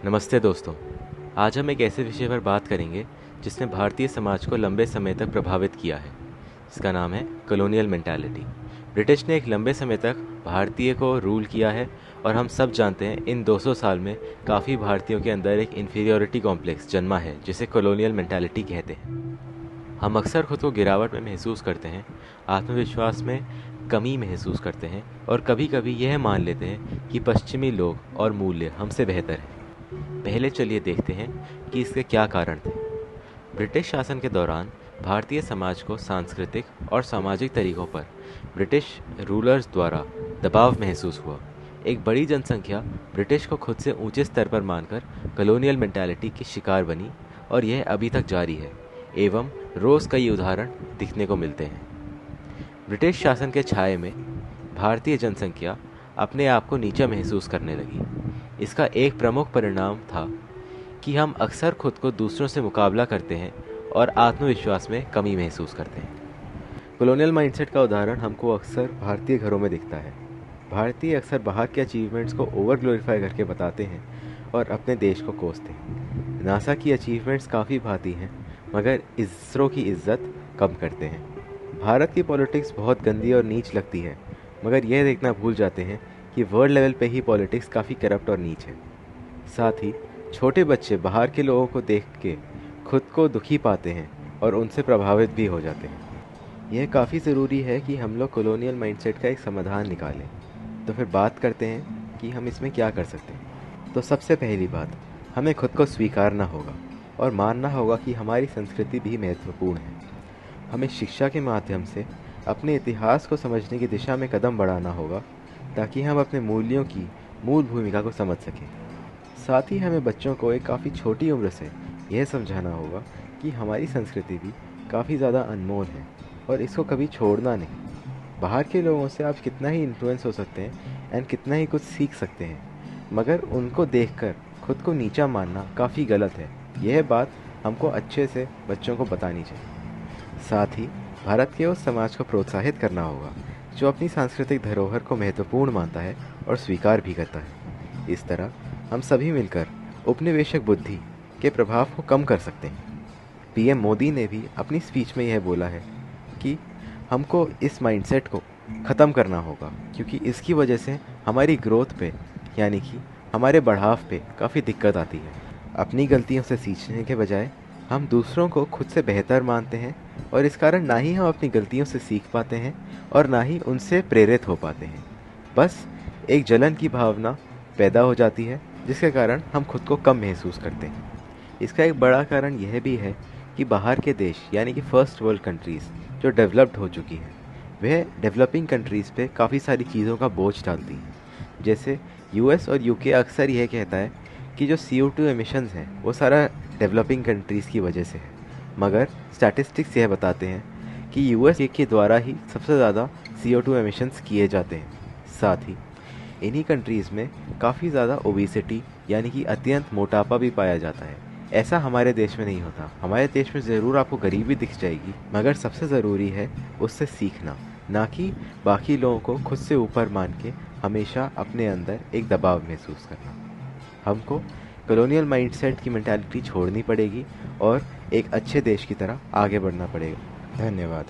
नमस्ते दोस्तों। आज हम एक ऐसे विषय पर बात करेंगे जिसने भारतीय समाज को लंबे समय तक प्रभावित किया है। इसका नाम है कॉलोनियल मेंटालिटी। ब्रिटिश ने एक लंबे समय तक भारतीय को रूल किया है और हम सब जानते हैं इन 200 साल में काफ़ी भारतीयों के अंदर एक इन्फीरियोरिटी कॉम्प्लेक्स जन्मा है जिसे कॉलोनियल मेंटालिटी कहते हैं। हम अक्सर खुद को गिरावट में महसूस करते हैं, आत्मविश्वास में कमी महसूस करते हैं और कभी कभी यह मान लेते हैं कि पश्चिमी लोग और मूल्य हमसे बेहतर हैं। पहले चलिए देखते हैं कि इसके क्या कारण थे। ब्रिटिश शासन के दौरान भारतीय समाज को सांस्कृतिक और सामाजिक तरीकों पर ब्रिटिश रूलर्स द्वारा दबाव महसूस हुआ। एक बड़ी जनसंख्या ब्रिटिश को खुद से ऊंचे स्तर पर मानकर कॉलोनियल मेंटालिटी की शिकार बनी और यह अभी तक जारी है एवं रोज़ कई उदाहरण दिखने को मिलते हैं। ब्रिटिश शासन के छाये में भारतीय जनसंख्या अपने आप को नीचा महसूस करने लगी। इसका एक प्रमुख परिणाम था कि हम अक्सर खुद को दूसरों से मुकाबला करते हैं और आत्मविश्वास में कमी महसूस करते हैं। कॉलोनियल माइंडसेट का उदाहरण हमको अक्सर भारतीय घरों में दिखता है। भारतीय अक्सर बाहर के अचीवमेंट्स को ओवर ग्लोरीफाई करके बताते हैं और अपने देश को कोसते हैं। नासा की अचीवमेंट्स काफ़ी भाती हैं मगर इसरो की इज्जत कम करते हैं। भारत की पॉलिटिक्स बहुत गंदी और नीच लगती है मगर यह देखना भूल जाते हैं कि वर्ल्ड लेवल पे ही पॉलिटिक्स काफ़ी करप्ट और नीच है। साथ ही छोटे बच्चे बाहर के लोगों को देख के खुद को दुखी पाते हैं और उनसे प्रभावित भी हो जाते हैं। यह काफ़ी ज़रूरी है कि हम लोग कॉलोनियल माइंडसेट का एक समाधान निकालें। तो फिर बात करते हैं कि हम इसमें क्या कर सकते हैं। तो सबसे पहली बात, हमें खुद को स्वीकारना होगा और मानना होगा कि हमारी संस्कृति भी महत्वपूर्ण है। हमें शिक्षा के माध्यम से अपने इतिहास को समझने की दिशा में कदम बढ़ाना होगा ताकि हम अपने मूल्यों की मूल भूमिका को समझ सकें। साथ ही हमें बच्चों को एक काफ़ी छोटी उम्र से यह समझाना होगा कि हमारी संस्कृति भी काफ़ी ज़्यादा अनमोल है और इसको कभी छोड़ना नहीं। बाहर के लोगों से आप कितना ही इन्फ्लुएंस हो सकते हैं एंड कितना ही कुछ सीख सकते हैं मगर उनको देखकर खुद को नीचा मानना काफ़ी गलत है। यह बात हमको अच्छे से बच्चों को बतानी चाहिए। साथ ही भारत के उस समाज को प्रोत्साहित करना होगा जो अपनी सांस्कृतिक धरोहर को महत्वपूर्ण मानता है और स्वीकार भी करता है। इस तरह हम सभी मिलकर उपनिवेशक बुद्धि के प्रभाव को कम कर सकते हैं। पीएम मोदी ने भी अपनी स्पीच में यह बोला है कि हमको इस माइंडसेट को ख़त्म करना होगा क्योंकि इसकी वजह से हमारी ग्रोथ पे यानी कि हमारे बढ़ाव पे काफ़ी दिक्कत आती है। अपनी गलतियों से सीखने के बजाय हम दूसरों को खुद से बेहतर मानते हैं और इस कारण ना ही हम अपनी गलतियों से सीख पाते हैं और ना ही उनसे प्रेरित हो पाते हैं। बस एक जलन की भावना पैदा हो जाती है जिसके कारण हम खुद को कम महसूस करते हैं। इसका एक बड़ा कारण यह भी है कि बाहर के देश यानी कि फर्स्ट वर्ल्ड कंट्रीज़ जो डेवलप्ड हो चुकी हैं वह डेवलपिंग कंट्रीज़ पे काफ़ी सारी चीज़ों का बोझ डालती हैं। जैसे यूएस और यूके अक्सर यह कहता है कि जो CO2 एमिशंस हैं वो सारा डेवलपिंग कंट्रीज़ की वजह से है मगर स्टैटिस्टिक्स यह बताते हैं कि यूएस के द्वारा ही सबसे ज़्यादा CO2 एमिशंस किए जाते हैं। साथ ही इन्हीं कंट्रीज़ में काफ़ी ज़्यादा ओबेसिटी यानी कि अत्यंत मोटापा भी पाया जाता है। ऐसा हमारे देश में नहीं होता। हमारे देश में ज़रूर आपको गरीबी दिख जाएगी मगर सबसे ज़रूरी है उससे सीखना, ना कि बाकी लोगों को खुद से ऊपर मान के हमेशा अपने अंदर एक दबाव महसूस करना। हमको कॉलोनियल माइंडसेट की मेंटालिटी छोड़नी पड़ेगी और एक अच्छे देश की तरह आगे बढ़ना पड़ेगा। धन्यवाद।